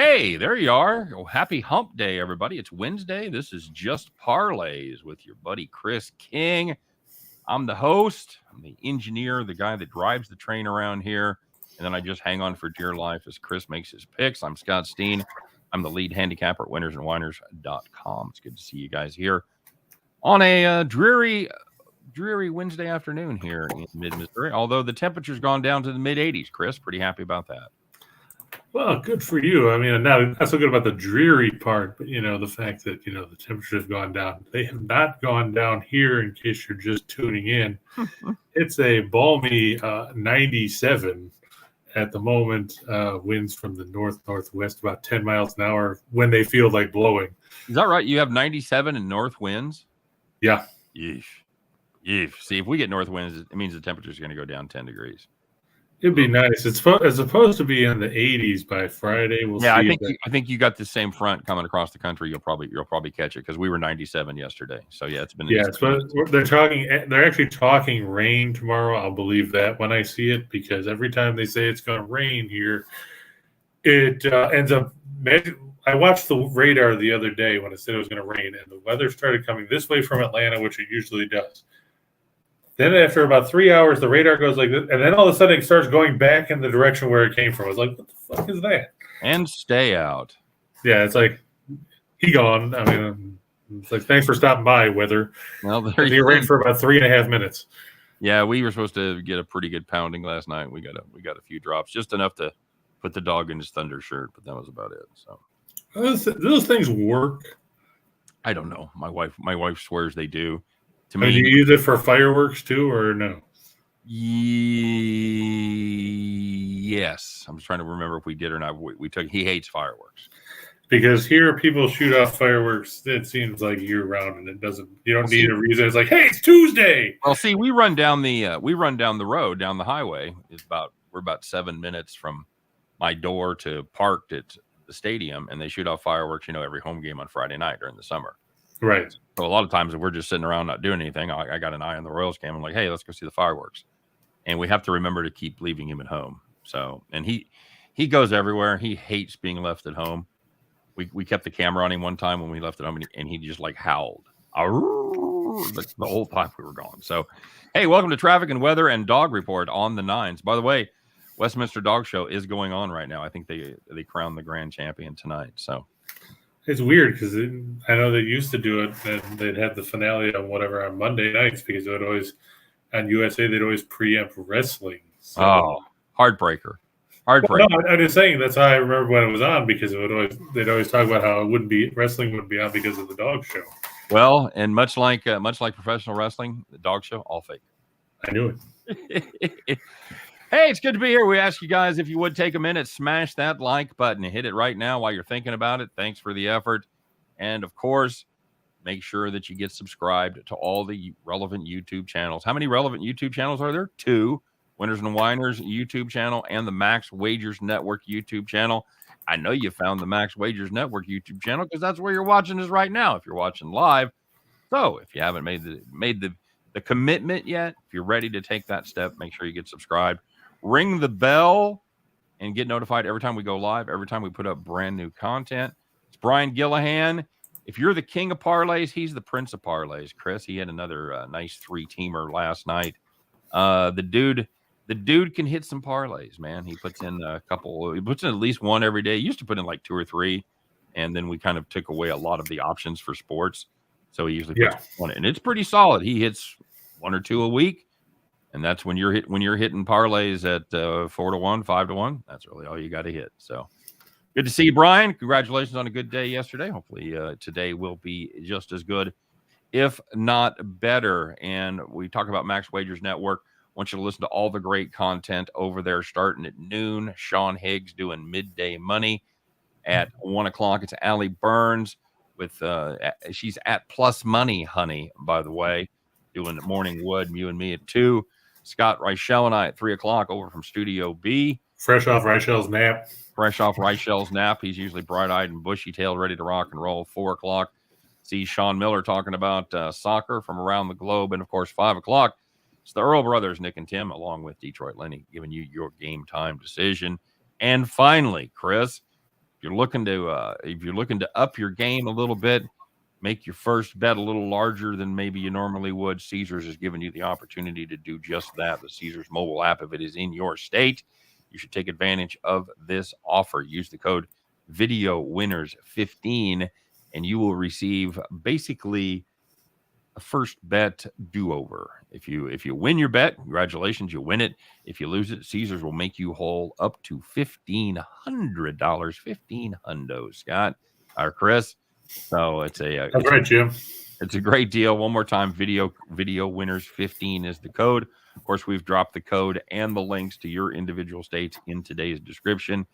Hey, there you are. Oh, happy hump day, everybody. It's Wednesday. This is Just Parlays with your buddy Chris King. I'm the host. I'm the engineer, the guy that drives the train around here. And then I just hang on for dear life as Chris makes his picks. I'm Scott Steehn. I'm the lead handicapper at winnersandwhiners.com. It's good to see you guys here on a dreary Wednesday afternoon here in mid-Missouri, although the temperature's gone down to the mid-80s. Chris, pretty happy about that. Well, good for you. I mean, not so good about the dreary part, but, the fact that, the temperature has gone down. They have not gone down here, in case you're just tuning in. It's a balmy 97 at the moment. Winds from the northwest about 10 miles an hour when they feel like blowing. Is that right? You have 97 in north winds? Yeah. Yeesh. See, if we get north winds, it means the temperature is going to go down 10 degrees. It'd be nice. It's supposed to be in the 80s by Friday. We'll see. I think you got the same front coming across the country. You'll probably catch it because we were 97 yesterday. So yeah, it's been. Yeah, but they're actually talking rain tomorrow. I'll believe that when I see it, because every time they say it's going to rain here, it ends up. I watched the radar the other day when it said it was going to rain, and the weather started coming this way from Atlanta, which it usually does. Then after about 3 hours, the radar goes like this, and then all of a sudden it starts going back in the direction where it came from. I was like, what the fuck is that? And stay out. Yeah, it's like, he gone. I mean, it's like, thanks for stopping by, weather. Well, there you rained for about 3.5 minutes. Yeah, we were supposed to get a pretty good pounding last night. We got a few drops, just enough to put the dog in his Thunder shirt, but that was about it. So those things work. I don't know. My wife swears they do. Do you use it for fireworks too, or no? Yes. I'm just trying to remember if we did or not. He hates fireworks. Because here people shoot off fireworks, it seems like year round, and you don't need a reason. It's like, hey, it's Tuesday. Well, see, we run down the road, down the highway. We're about 7 minutes from my door to parked at the stadium, and they shoot off fireworks, every home game on Friday night during the summer. Right. So a lot of times if we're just sitting around not doing anything, I got an eye on the Royals game. I'm like, hey, let's go see the fireworks. And we have to remember to keep leaving him at home. So, and he goes everywhere. He hates being left at home. We kept the camera on him one time when we left at home, and he just like howled the whole time we were gone. So, hey, welcome to Traffic and Weather and Dog Report on the Nines. By the way, Westminster Dog Show is going on right now. I think they crowned the grand champion tonight. So. It's weird because I know they used to do it, and they'd have the finale on Monday nights, because it would always, on USA, they'd always preempt wrestling. So. Oh, heartbreaker. Well, no, I'm just saying that's how I remember when it was on, because they'd always talk about how wrestling wouldn't be on because of the dog show. Well, and much like professional wrestling, the dog show, all fake. I knew it. Hey, it's good to be here. We ask you guys if you would take a minute, smash that like button, hit it right now while you're thinking about it. Thanks for the effort. And of course, make sure that you get subscribed to all the relevant YouTube channels. How many relevant YouTube channels are there? 2. Winners and Whiners YouTube channel and the Max Wagers Network YouTube channel. I know you found the Max Wagers Network YouTube channel because that's where you're watching us right now if you're watching live. So if you haven't made the commitment yet, if you're ready to take that step, make sure you get subscribed. Ring the bell and get notified every time we go live, every time we put up brand new content. It's Brian Gillihan. If you're the king of parlays, he's the prince of parlays, Chris. He had another nice 3-teamer last night. The dude can hit some parlays, man. He puts in at least one every day. He used to put in like 2 or 3, and then we kind of took away a lot of the options for sports. So he usually puts one, and it's pretty solid. He hits 1 or 2 a week. And that's when you're hitting parlays at 4-1, 5-1. That's really all you got to hit. So good to see you, Brian. Congratulations on a good day yesterday. Hopefully today will be just as good, if not better. And we talk about Max Wagers Network. I want you to listen to all the great content over there starting at noon. Sean Higgs doing Midday Money at 1 o'clock. It's Allie Burns with she's at Plus Money, honey, by the way, doing Morning Wood, you and me at 2. Scott Reichel and I at 3 o'clock over from Studio B. Fresh off Reichel's nap. He's usually bright-eyed and bushy-tailed, ready to rock and roll. 4 o'clock. See Sean Miller talking about soccer from around the globe. And, of course, 5 o'clock, it's the Earl brothers, Nick and Tim, along with Detroit Lenny, giving you your game time decision. And finally, Chris, you're looking to up your game a little bit, make your first bet a little larger than maybe you normally would, Caesars is giving you the opportunity to do just that. The Caesars mobile app, if it is in your state, you should take advantage of this offer. Use the code VideoWinners15, and you will receive basically a first bet do-over. If you win your bet, congratulations, you win it. If you lose it, Caesars will make you whole up to $1,500. 15 hundos, Scott or Chris. So it's that's right, Jim. It's a great deal. One more time, video winners 15 is the code. Of course, we've dropped the code and the links to your individual states in today's description.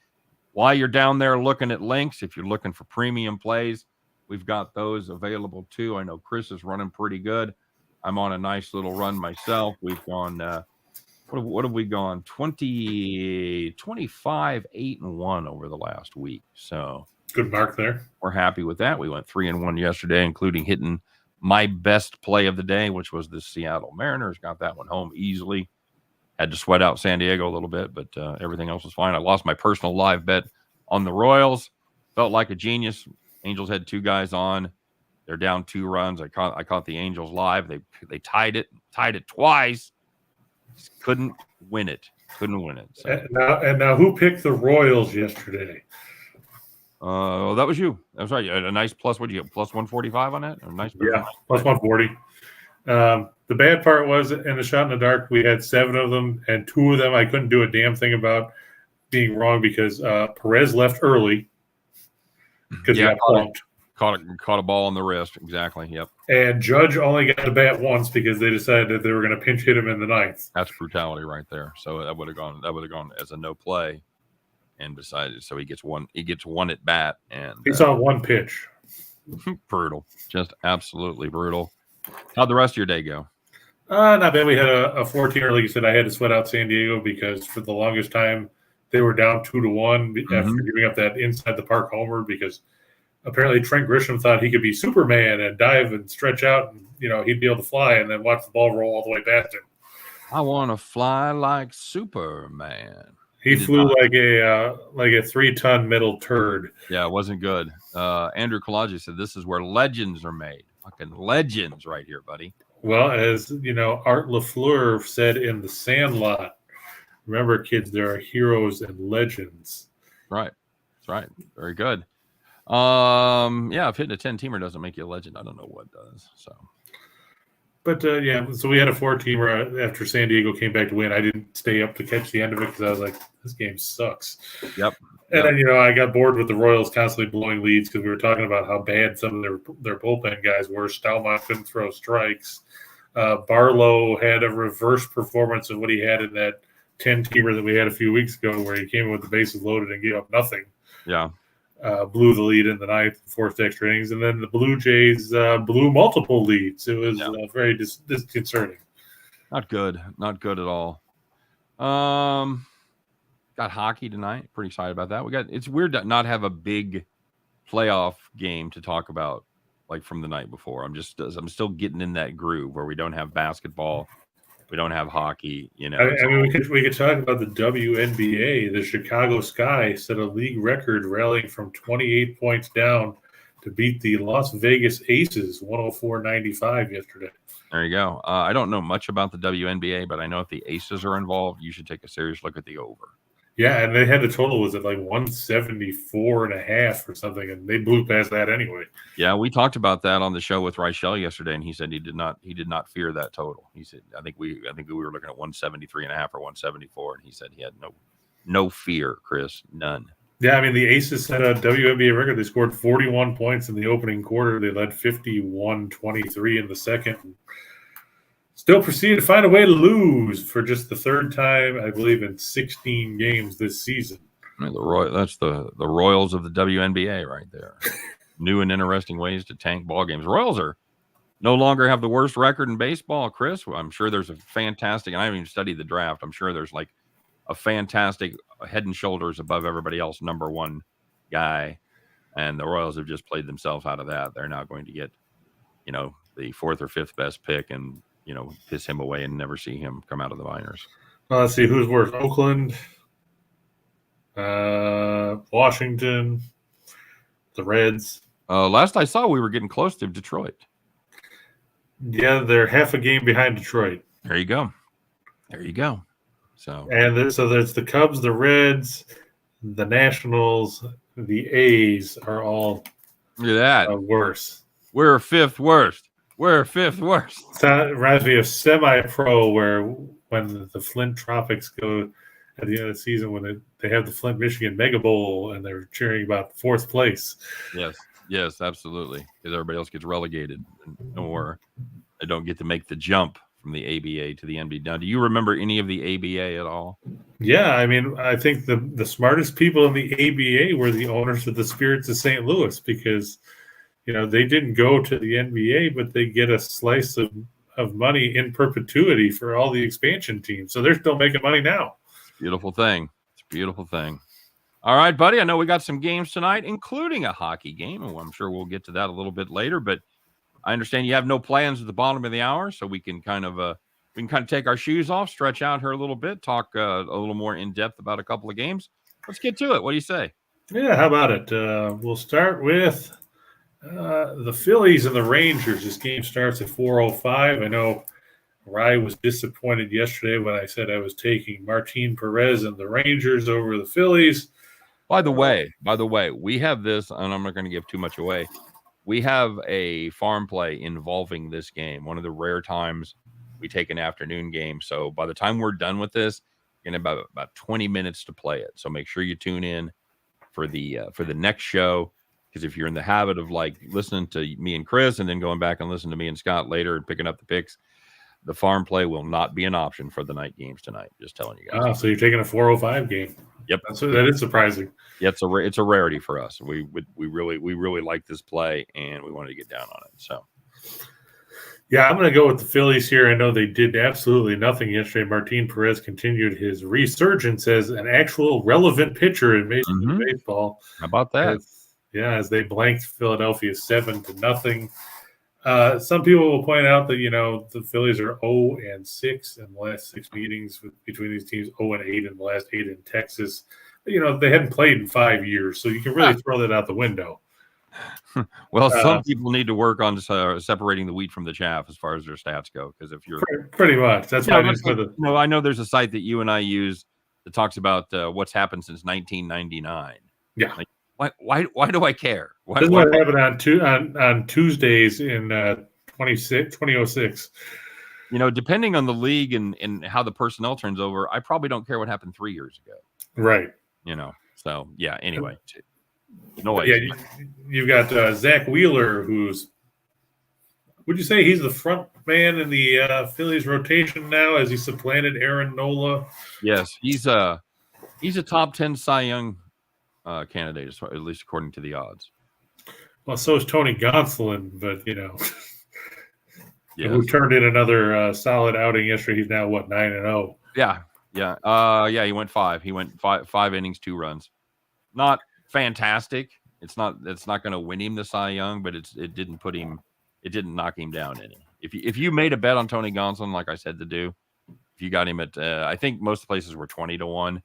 While you're down there looking at links, if you're looking for premium plays, we've got those available too. I know Chris is running pretty good. I'm on a nice little run myself. We've gone, what have we gone? 25, 8-1 over the last week. So good mark there. We're happy with that. We went 3-1 yesterday, including hitting my best play of the day, which was the Seattle Mariners. Got that one home easily. Had to sweat out San Diego a little bit, but everything else was fine. I lost my personal live bet on the Royals. Felt like a genius. Angels had 2 guys on. They're down 2 runs. I caught the Angels live. They tied it twice. Just couldn't win it. So. And now who picked the Royals yesterday? That was you. That's right. A nice plus. What did you get? Plus 145 on that? A nice. Yeah, plus 140. The bad part was in the shot in the dark, we had 7 of them, and 2 of them I couldn't do a damn thing about being wrong because Perez left early because he got plumped. Caught a ball on the wrist. Exactly. Yep. And Judge only got to bat once because they decided that they were going to pinch hit him in the 9th. That's brutality right there. So that would have gone as a no play, and decided so he gets one at bat, and he saw 1 pitch. Brutal. Just absolutely brutal. How'd the rest of your day go? Not bad. We had a 14er. Like you said, I had to sweat out San Diego because for the longest time they were down 2-1 after giving up that inside the park homer because apparently Trent Grisham thought he could be Superman and dive and stretch out and he'd be able to fly and then watch the ball roll all the way past him. I want to fly like Superman. He flew like a 3-ton metal turd. Yeah, it wasn't good. Andrew Kalaji said this is where legends are made. Fucking legends right here, buddy. Well, as Art LaFleur said in The Sandlot, remember, kids, there are heroes and legends. Right. That's right. Very good. Yeah, if hitting a 10-teamer doesn't make you a legend, I don't know what does. So. But, so we had a 4-teamer after San Diego came back to win. I didn't stay up to catch the end of it because I was like, this game sucks. Yep. And then, I got bored with the Royals constantly blowing leads because we were talking about how bad some of their bullpen guys were. Stalmont couldn't throw strikes. Barlow had a reverse performance of what he had in that 10-teamer that we had a few weeks ago where he came in with the bases loaded and gave up nothing. Yeah. Blew the lead in the 9th, forced extra innings, and then the Blue Jays blew multiple leads. It was very disconcerting. Not good at all. Got hockey tonight. Pretty excited about that. It's weird to not have a big playoff game to talk about like from the night before. I'm still getting in that groove where we don't have basketball. We don't have hockey, I mean, we could talk about the WNBA. The Chicago Sky set a league record rallying from 28 points down to beat the Las Vegas Aces 104-95 yesterday. There you go. I don't know much about the WNBA, but I know if the Aces are involved, you should take a serious look at the over. Yeah, and they had the total was at like 174.5 or something, and they blew past that anyway. Yeah, we talked about that on the show with Reichel yesterday, and he said he did not fear that total. He said I think we were looking at 173.5 or 174, and he said he had no fear, Chris, none. Yeah, I mean the Aces set a WNBA record. They scored 41 points in the opening quarter. They led 51-23 in the second. Still proceeded to find a way to lose for just the 3rd time, I believe, in 16 games this season. That's the Royals of the WNBA right there. New and interesting ways to tank ball games. Royals are no longer have the worst record in baseball, Chris. I'm sure there's a fantastic, and I haven't even studied the draft. I'm sure there's like a fantastic head and shoulders above everybody else number 1 guy, and the Royals have just played themselves out of that. They're now going to get, the 4th or 5th best pick and piss him away and never see him come out of the minors. Well, let's see who's worse: Oakland, Washington, the Reds. Last I saw, we were getting close to Detroit. Yeah, they're half a game behind Detroit. There you go. So there's the Cubs, the Reds, the Nationals, the A's are all look at that. Worse. We're fifth worst. It reminds me of semi-pro where when the Flint Tropics go at the end of the season when they have the Flint, Michigan Mega Bowl and they're cheering about fourth place. Yes, absolutely. Because everybody else gets relegated or they don't get to make the jump from the ABA to the NBA. Now, do you remember any of the ABA at all? Yeah, I mean, I think the smartest people in the ABA were the owners of the Spirits of St. Louis because, they didn't go to the NBA, but they get a slice of money in perpetuity for all the expansion teams. So they're still making money now. It's a beautiful thing. All right, buddy. I know we got some games tonight, including a hockey game, and I'm sure we'll get to that a little bit later. But I understand you have no plans at the bottom of the hour, so we can kind of take our shoes off, stretch out here a little bit, talk a little more in depth about a couple of games. Let's get to it. What do you say? Yeah, how about it? We'll start with the Phillies and the Rangers. This game starts at 4:05. I know Rye was disappointed yesterday when I said I was taking Martin Perez and the Rangers over the Phillies. By the way, we have this, and I'm not going to give too much away. We have a farm play involving this game. One of the rare times we take an afternoon game. So by the time we're done with this, in about 20 minutes to play it. So make sure you tune in for the next show. Because if you're in the habit of like listening to me and Chris and then going back and listening to me and Scott later and picking up the picks, the farm play will not be an option for the night games tonight. Just telling you guys. So you're taking a 4:05 game. Yep, that is surprising. Yeah, it's a rarity for us. We really like this play and we wanted to get down on it. So. Yeah, I'm going to go with the Phillies here. I know they did absolutely nothing yesterday. Martin Perez continued his resurgence as an actual relevant pitcher in Major League Baseball. How about that? As they blanked Philadelphia 7-0. Some people will point out that, the Phillies are 0-6 in the last 6 meetings between these teams, 0-8 in the last 8 in Texas. They hadn't played in 5 years, so you can really throw that out the window. Well, some people need to work on separating the wheat from the chaff as far as their stats go. Because if you're pretty much, that's why I know there's a site that you and I use that talks about what's happened since 1999. Yeah. Like, why do I care? This is what happened on Tuesdays in 2006. Depending on the league and how the personnel turns over, I probably don't care what happened 3 years ago. Right. So yeah. Anyway, no. Yeah, you've got Zach Wheeler, who's. Would you say he's the front man in the Phillies rotation now, as he supplanted Aaron Nola? Yes, he's a top 10 Cy Young candidate, at least according to the odds. Well, so is Tony Gonsolin, but yes. Who turned in another solid outing yesterday. He's now 9-0. Yeah. He went 5. He went five innings, 2 runs. Not fantastic. It's not going to win him the Cy Young, but it didn't knock him down any. If you made a bet on Tony Gonsolin, like I said to do, if you got him at I think most places were 20-1.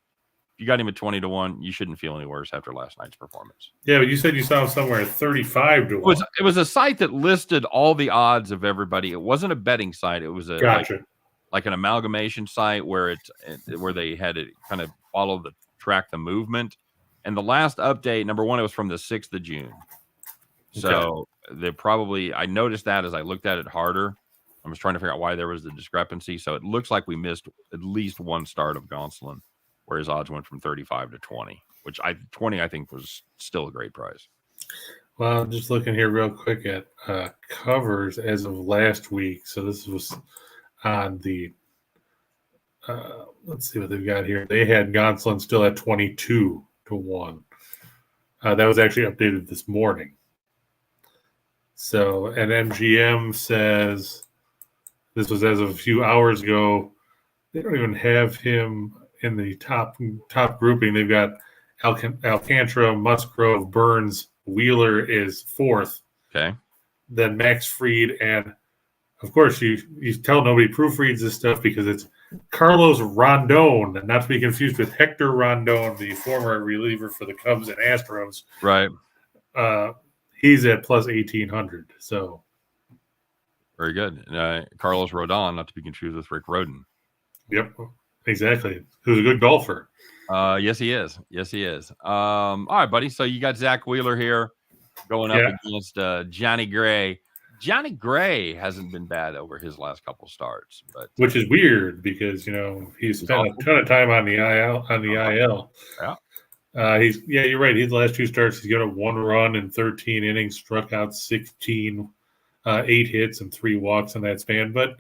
If you got him at 20-1, you shouldn't feel any worse after last night's performance. Yeah, but you said you saw him somewhere at 35-1. It was a site that listed all the odds of everybody. It wasn't a betting site. It was like an amalgamation site where where they had to kind of track the movement. And the last update, number one, it was from the 6th of June. So I noticed that as I looked at it harder. I was trying to figure out why there was the discrepancy. So it looks like we missed at least one start of Gonsolin, where his odds went from 35 to 20, which 20 I think was still a great price. Well, I'm just looking here real quick at covers as of last week. So this was on the let's see what they've got here. They had Gonsolin still at 22-1. That was actually updated this morning. So, and MGM says this was as of a few hours ago. They don't even have him in the top grouping. They've got Alcantara, Musgrove, Burns, Wheeler is 4th. Okay. Then Max Fried, and of course you tell nobody proofreads this stuff because it's Carlos Rondon, not to be confused with Hector Rondon, the former reliever for the Cubs and Astros. Right. he's at plus 1,800. So very good. Carlos Rodon, not to be confused with Rick Rodin. Yep, exactly. Who's a good golfer. Yes, he is. Yes, he is. All right, buddy. So you got Zach Wheeler here going up against Johnny Gray. Johnny Gray hasn't been bad over his last couple starts, but which is weird because he's spent a ton of time on the IL. Yeah. You're right. His last 2 starts, he's got a 1 run in 13 innings, struck out 16, 8 hits and 3 walks in that span. But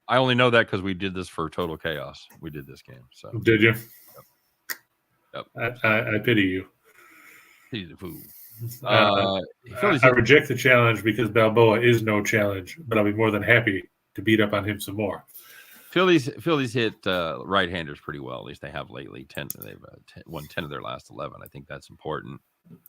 I only know that because we did this for Total Chaos. We did this game. So did you? Yep. I pity you. He's a fool. I reject the challenge because Balboa is no challenge, but I'll be more than happy to beat up on him some more. Phillies hit right-handers pretty well. At least they have lately. They've won 10 of their last 11. I think that's important.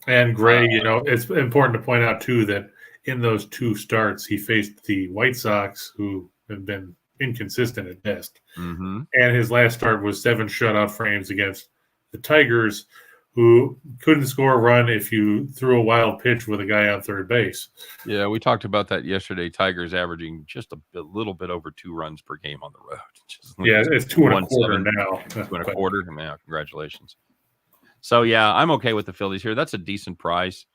And Gray, it's important to point out too that in those 2 starts, he faced the White Sox, who have been inconsistent at best. Mm-hmm. And his last start was 7 shutout frames against the Tigers, who couldn't score a run if you threw a wild pitch with a guy on third base. Yeah, we talked about that yesterday. Tigers averaging just a little bit over 2 runs per game on the road. It's 2 1/4 now. 2 1/4. Man, congratulations. So, yeah, I'm okay with the Phillies here. That's a decent price.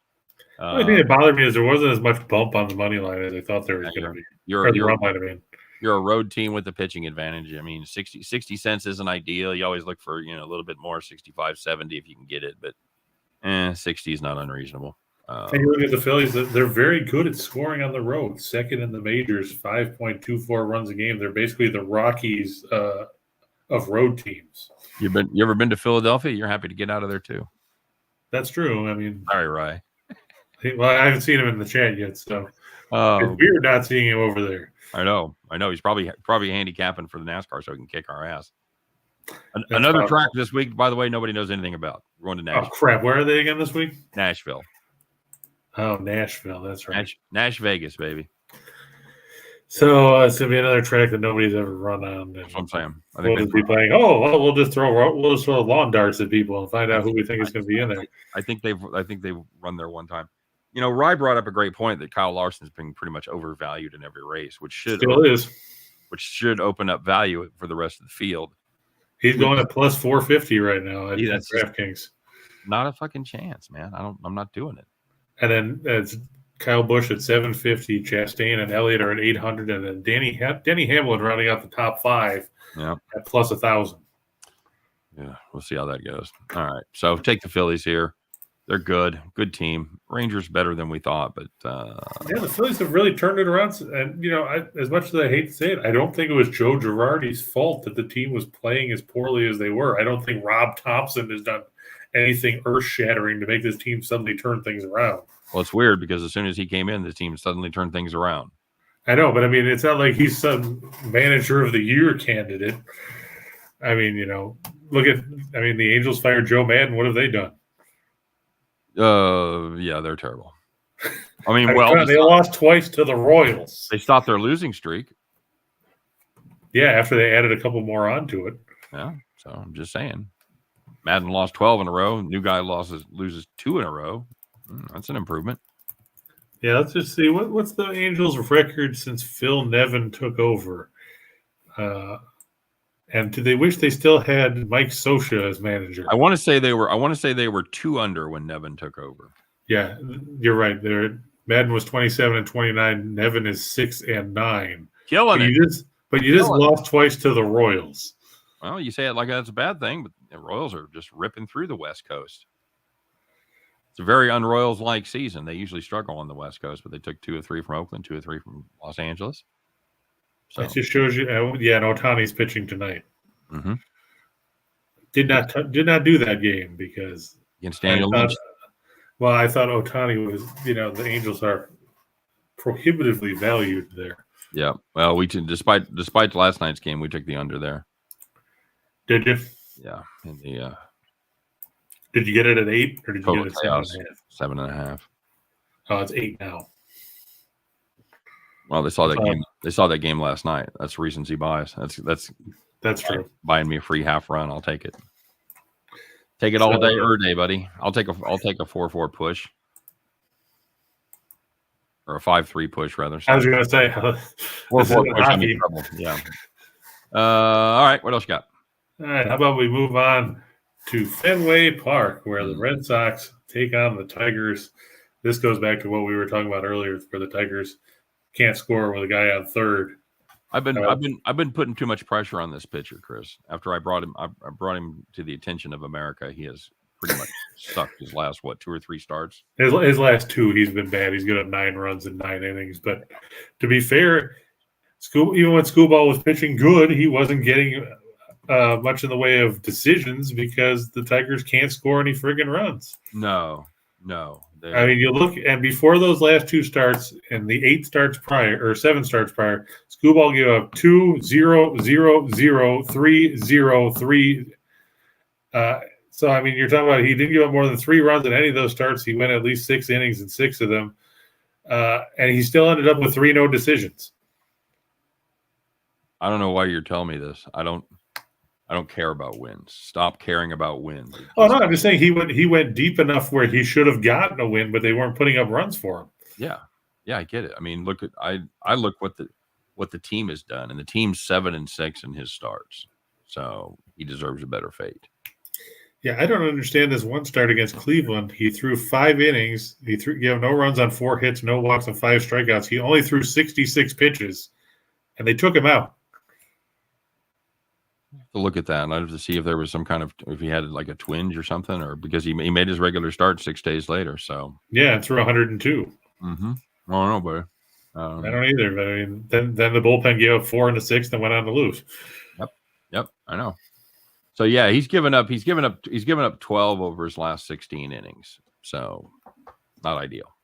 The only thing that bothered me is there wasn't as much bump on the money line as I thought there was going to be. You're a road team with the pitching advantage. I mean, 60 cents isn't ideal. You always look for, a little bit more, 65, 70 if you can get it. But 60 is not unreasonable. And you look at the Phillies, they're very good at scoring on the road. Second in the majors, 5.24 runs a game. They're basically the Rockies of road teams. You ever been to Philadelphia? You're happy to get out of there too. That's true. I mean, sorry, Rye. Well, I haven't seen him in the chat yet, so it's weird not seeing him over there. I know. He's probably handicapping for the NASCAR so he can kick our ass. Another track this week, by the way, nobody knows anything about. We're going to Nashville. Oh, crap. Where are they again this week? Nashville. Oh, Nashville. That's right. Nash Vegas, baby. So it's going to be another track that nobody's ever run on. That's what I'm saying. We'll just be playing, we'll just throw lawn darts at people and find out who we think is going to be in there. I think they've run there one time. Rye brought up a great point that Kyle Larson's been pretty much overvalued in every race, which should open up value for the rest of the field. He's going at plus 450 right now at DraftKings. Not a fucking chance, man. I'm not doing it. And then it's Kyle Busch at 750, Chastain and Elliott are at 800, and then Denny Hamlin rounding out the top 5 at plus 1,000. Yeah, we'll see how that goes. All right, so take the Phillies here. They're good team. Rangers better than we thought, but the Phillies have really turned it around. And as much as I hate to say it, I don't think it was Joe Girardi's fault that the team was playing as poorly as they were. I don't think Rob Thompson has done anything earth-shattering to make this team suddenly turn things around. Well, it's weird because as soon as he came in, the team suddenly turned things around. I know, but I mean, it's not like he's some manager of the year candidate. I mean, the Angels fired Joe Madden. What have they done? Yeah, they're terrible. I mean, they lost twice to the Royals. They stopped their losing streak. Yeah, after they added a couple more onto it. Yeah, so I'm just saying. Madden lost 12 in a row. New guy loses 2 in a row. That's an improvement. Yeah, let's just see. What's the Angels' record since Phil Nevin took over? And do they wish they still had Mike Scioscia as manager? I want to say they were 2 under when Nevin took over. Yeah, you're right. Madden was 27-29. Nevin is 6-9. Killing it. But you just lost twice to the Royals. Well, you say it like that's a bad thing, but the Royals are just ripping through the West Coast. It's a very un-Royals-like season. They usually struggle on the West Coast, but they took 2 or 3 from Oakland, 2 or 3 from Los Angeles. So. That just shows you. And Ohtani's pitching tonight. Mm-hmm. Did not do that game because against Daniel Lynch. I thought Ohtani was. The Angels are prohibitively valued there. Yeah. Well, despite last night's game, we took the under there. Did you? Yeah. Did you get it at 8 or did you get it at 7.5? 7.5. Oh, it's 8 now. Well, they saw that game. They saw that game last night. That's recency bias. That's true. Buying me a free half run, I'll take it. Take it all day, buddy. I'll take a 4-4 push. or a 5-3 push rather. I was going to say 4-4 this is push. I'm hockey. in trouble. Yeah. All right. What else you got? All right, how about we move on to Fenway Park, where the Red Sox take on the Tigers. This goes back to what we were talking about earlier, where the Tigers can't score with a guy on third. I've been putting too much pressure on this pitcher, Chris. After I brought him to the attention of America, he has pretty much sucked his last 2 or 3 starts. His last 2, he's been bad. He's good at 9 runs in 9 innings. But to be fair, even when Schoolball was pitching good, he wasn't getting much in the way of decisions because the Tigers can't score any friggin' runs. No. I mean, you look, and before those last 2 starts and the 7 starts prior, Schoolball gave up 2, 0, 0, 0, 3, 0, 3. So, I mean, you're talking about he didn't give up more than 3 runs in any of those starts. He went at least 6 innings in 6 of them. And he still ended up with 3 no decisions. I don't know why you're telling me this. I don't care about wins. Stop caring about wins. Oh no, I'm just saying he went deep enough where he should have gotten a win, but they weren't putting up runs for him. Yeah, I get it. I mean, I look what the team has done, and the team's 7-6 in his starts, so he deserves a better fate. Yeah, I don't understand this one start against Cleveland. He threw 5 innings. He gave no runs on 4 hits, no walks, and 5 strikeouts. He only threw 66 pitches, and they took him out. To look at that, and I'd have to see if there was some kind of, if he had like a twinge or something, or because he made his regular start 6 days later. So yeah, and threw 102. Mm-hmm. I don't know, but I don't either. But I mean, then the bullpen gave up 4 in the 6th and went on to lose. Yep, I know. So yeah, he's given up 12 over his last 16 innings. So not ideal.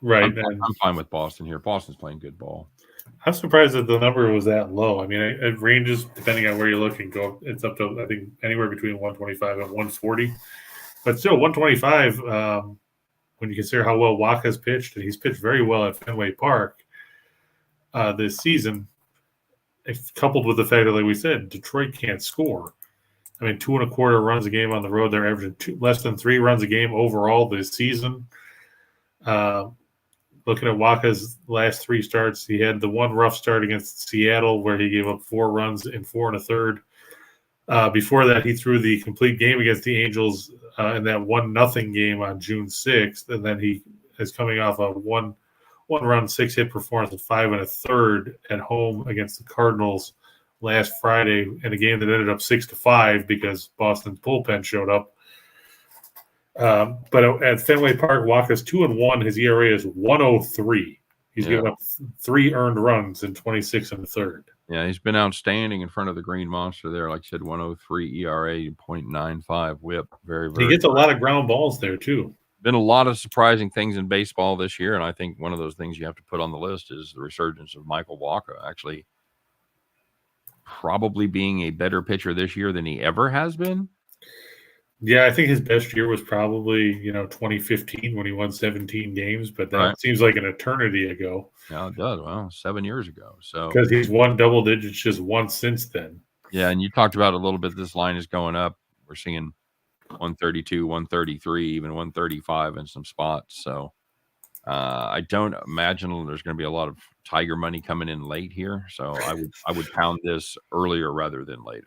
Right. I'm fine with Boston here. Boston's playing good ball. I'm surprised that the number was that low. I mean, it ranges depending on where you're looking. It's up to, I think, anywhere between 125 and 140. But still, 125, when you consider how well Waka's pitched, and he's pitched very well at Fenway Park this season, coupled with the fact that, like we said, Detroit can't score. I mean, 2.25 runs a game on the road. They're averaging less than 3 runs a game overall this season. Looking at Waka's last 3 starts, he had the one rough start against Seattle where he gave up 4 runs in 4 1/3. Before that, he threw the complete game against the Angels in that 1-0 game on June 6th, and then he is coming off a one-run 6-hit performance of 5 1/3 at home against the Cardinals last Friday in a game that ended up 6-5 because Boston's bullpen showed up. But at Fenway Park, Waka's 2-1. His ERA is 1.03. He's given up 3 earned runs in 26 1/3. Yeah, he's been outstanding in front of the Green Monster there. Like I said, 1.03 ERA, 0.95 WHIP. Very, very. He gets a lot of ground balls there too. Been a lot of surprising things in baseball this year, and I think one of those things you have to put on the list is the resurgence of Michael Wacha. Actually, probably being a better pitcher this year than he ever has been. Yeah, I think his best year was probably 2015 when he won 17 games, but that seems like an eternity ago. Yeah, it does. Well, 7 years ago. So because he's won double digits just once since then. Yeah, and you talked about a little bit. This line is going up. We're seeing 132, 133, even 135 in some spots. So I don't imagine there's going to be a lot of Tiger money coming in late here. So I would pound this earlier rather than later.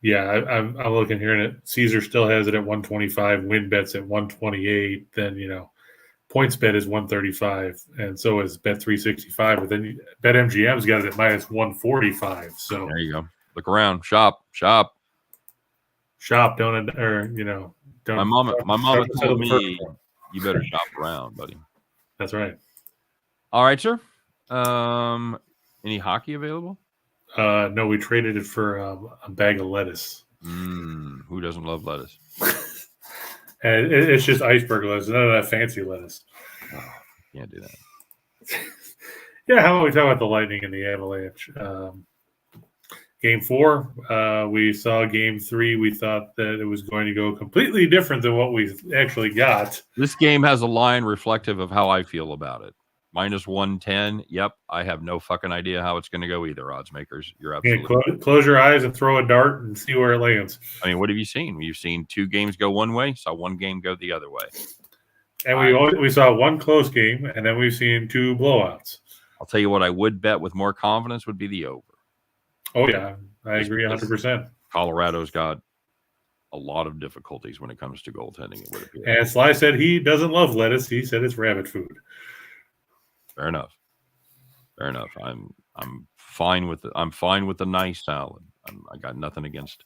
Yeah, I'm looking here, and Caesar still has it at 125. Win bets at 128. Then points bet is 135, and so is bet 365. But then bet MGM's got it at minus 145. So there you go. Look around, shop. Don't. My mama told me you better shop around, buddy. That's right. All right, sir. Any hockey available? No, we traded it for a bag of lettuce. Who doesn't love lettuce? And it's just iceberg lettuce, none of that fancy lettuce. Oh, can't do that. Yeah, how about we talk about the Lightning and the Avalanche? Game 4, we saw Game 3. We thought that it was going to go completely different than what we actually got. This game has a line reflective of how I feel about it. Minus 110. Yep. I have no fucking idea how it's going to go either, odds makers. You're absolutely close your eyes and throw a dart and see where it lands. I mean, what have you seen? You've seen 2 games go one way, saw 1 game go the other way. And we saw one close game, and then we've seen 2 blowouts. I'll tell you what I would bet with more confidence would be the over. Oh, yeah. I agree 100%. Colorado's got a lot of difficulties when it comes to goaltending, it would appear. And Sly said he doesn't love lettuce. He said it's rabbit food. Fair enough. I'm fine with the nice salad. I got nothing against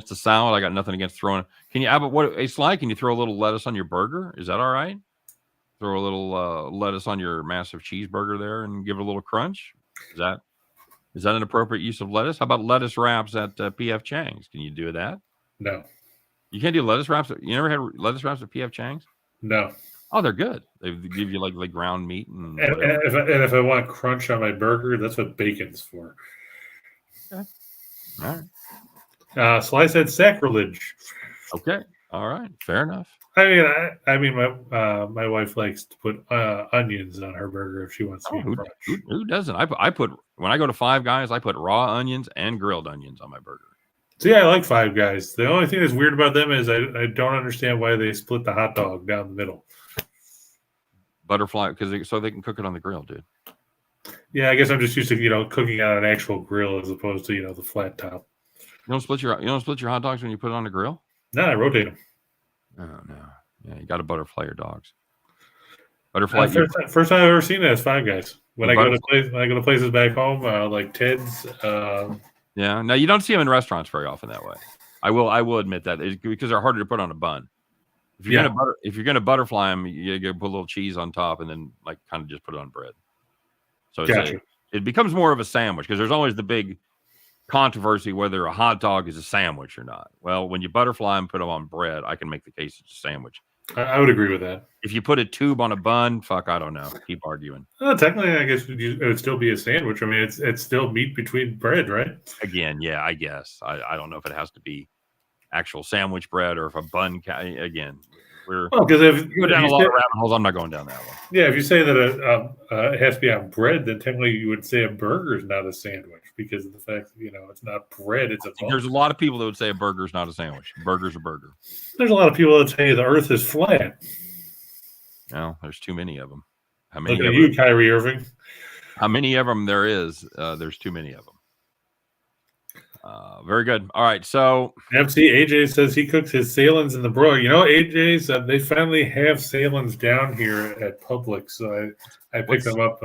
the salad. I got nothing against throwing. Can you, hey Sly, can you throw a little lettuce on your burger? Is that all right? Throw a little lettuce on your massive cheeseburger there and give it a little crunch. Is that an appropriate use of lettuce? How about lettuce wraps at PF Chang's? Can you do that? No. You can't do lettuce wraps. You never had lettuce wraps at PF Chang's? No. Oh, they're good. They give you like ground meat and if I want crunch on my burger, that's what bacon's for. Okay. All right. Sly said sacrilege. Okay. All right. Fair enough. I mean, my wife likes to put onions on her burger if she wants to. Who doesn't? I put, when I go to Five Guys, I put raw onions and grilled onions on my burger. See, I like Five Guys. The only thing that's weird about them is I don't understand why they split the hot dog down the middle. Butterfly, so they can cook it on the grill, dude. Yeah, I guess I'm just used to cooking on an actual grill as opposed to the flat top. You don't split your hot dogs when you put it on the grill? No, I rotate them. Oh no, yeah, you got to butterfly your dogs. Butterfly. First time I've ever seen it is Five Guys. When I go to places back home, like Ted's. Yeah, no, you don't see them in restaurants very often that way. I will admit that because they're harder to put on a bun. If you're gonna butterfly them, you put a little cheese on top and then like kind of just put it on bread. So it becomes more of a sandwich because there's always the big controversy whether a hot dog is a sandwich or not. Well, when you butterfly and put them on bread, I can make the case it's a sandwich. I would agree with that. If you put a tube on a bun, I don't know. Keep arguing. Technically, I guess it would still be a sandwich. I mean, it's still meat between bread, right? Again, yeah, I guess. I don't know if it has to be actual sandwich bread or if a bun. Again, because if you go down a lot of rabbit holes, I'm not going down that one. Yeah, if you say that it has to be on bread, then technically you would say a burger is not a sandwich because of the fact that it's not bread. It's a bun. There's a lot of people that would say a burger is not a sandwich. Burger's a burger. There's a lot of people that say the Earth is flat. No, there's too many of them. How many? Look at you, Kyrie Irving. How many of them there is? There's too many of them. Very good. All right, so MC AJ says he cooks his salins in the broiler. AJ's they finally have salins down here at Publix, so I picked them up.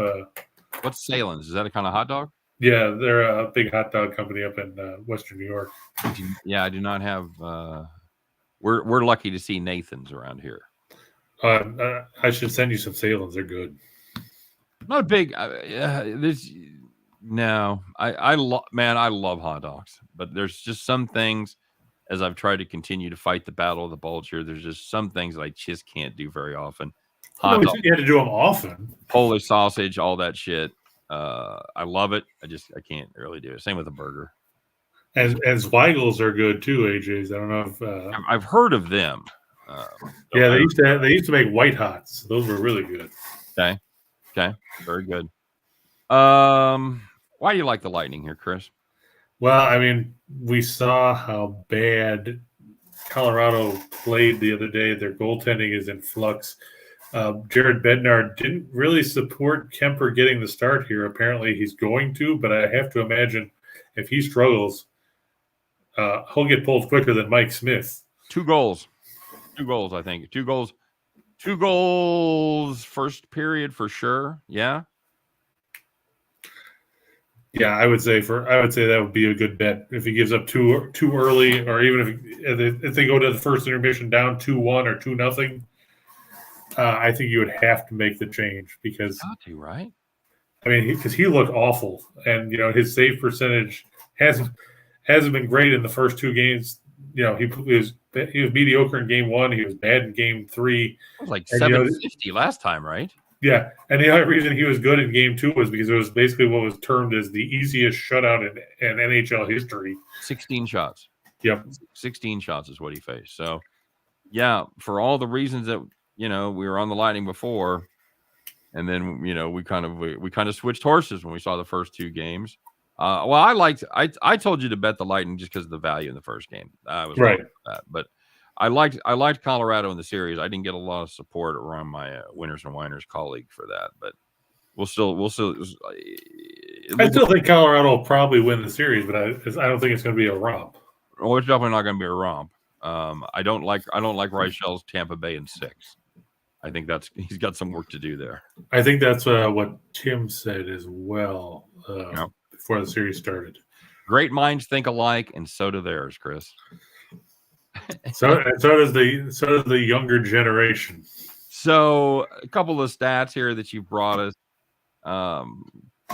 What's salins? Is that a kind of hot dog? Yeah, they're a big hot dog company up in Western New York. Yeah, I do not have. We're lucky to see Nathan's around here. I should send you some salins. They're good. Not a big. No, I love hot dogs, but there's just some things, as I've tried to continue to fight the battle of the bulge here, there's just some things that I just can't do very often. Hot dog, you had to do them often. Polish sausage, all that shit. I love it. I can't really do it. Same with a burger. And Zweigels are good too, AJ's. I don't know if I've heard of them. Yeah, they used to make white hots. Those were really good. Okay, very good. Why do you like the Lightning here, Chris? Well, I mean, we saw how bad Colorado played the other day. Their goaltending is in flux. Jared Bednar didn't really support Kemper getting the start here. Apparently he's going to, but I have to imagine if he struggles, he'll get pulled quicker than Mike Smith. 2 goals, I think. 2 goals first period for sure. Yeah. Yeah, I would say that would be a good bet if he gives up too early, or even if they go to the first intermission down 2-1 or 2-0. I think you would have to make the change because got to, right? I mean, because he looked awful, and his save percentage hasn't been great in the first 2 games. He was mediocre in game 1. He was bad in game 3. It was like 750 last time, right? Yeah, and the only reason he was good in game 2 was because it was basically what was termed as the easiest shutout in NHL history. 16 shots. Yep. 16 shots is what he faced. So, yeah, for all the reasons that, we were on the Lightning before, and then, we kind of switched horses when we saw the first 2 games. I told you to bet the Lightning just because of the value in the first game. I was right with that, but I liked Colorado in the series. I didn't get a lot of support around my Winners and Winers colleague for that, but we'll still. I still think Colorado will probably win the series, but I don't think it's going to be a romp. Well, it's definitely not going to be a romp. I don't like Reichel's Tampa Bay in 6. I think he's got some work to do there. I think that's what Tim said as well before the series started. Great minds think alike, and so do theirs, Chris. So does the younger generation. So a couple of stats here that you brought us.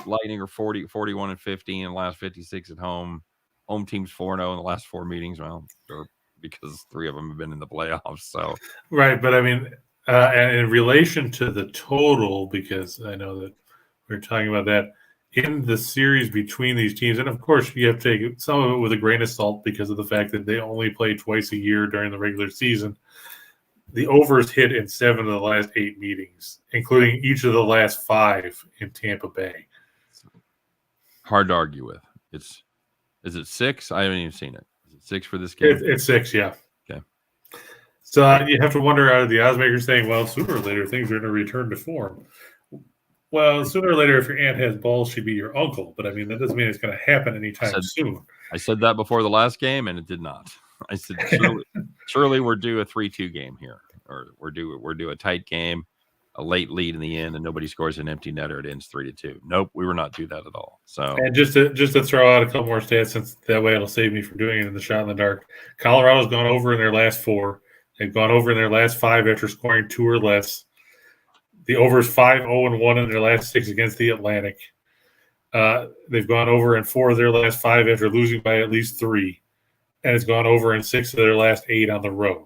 Lightning are 41 and 15 in the last 56 at home. Home team's 4-0 in the last 4 meetings. Well, because 3 of them have been in the playoffs. So right, but I mean, and in relation to the total, because I know that we're talking about that in the series between these teams, and of course you have to take some of it with a grain of salt because of the fact that they only play twice a year during the regular season. The overs hit in 7 of the last 8 meetings, including each of the last 5 in Tampa Bay. Hard to argue with. Is it 6? I haven't even seen it. Is it 6 for this game? It's 6, yeah. Okay. So you have to wonder, are the odds makers saying, well, sooner or later things are going to return to form? Well, sooner or later, if your aunt has balls, she'd be your uncle. But I mean, that doesn't mean it's going to happen anytime soon. I said that before the last game, and it did not. I said, surely we're due a 3-2 game here, or we're due a tight game, a late lead in the end, and nobody scores an empty netter. It ends 3-2. Nope, we were not due that at all. So, and just to throw out a couple more stats, since that way it'll save me from doing it in the shot in the dark. Colorado's gone over in their last 4. They've gone over in their last 5 after scoring 2 or less. The over is 5-0-1 in their last 6 against the Atlantic. They've gone over in 4 of their last 5 after losing by at least 3. And it's gone over in 6 of their last 8 on the road.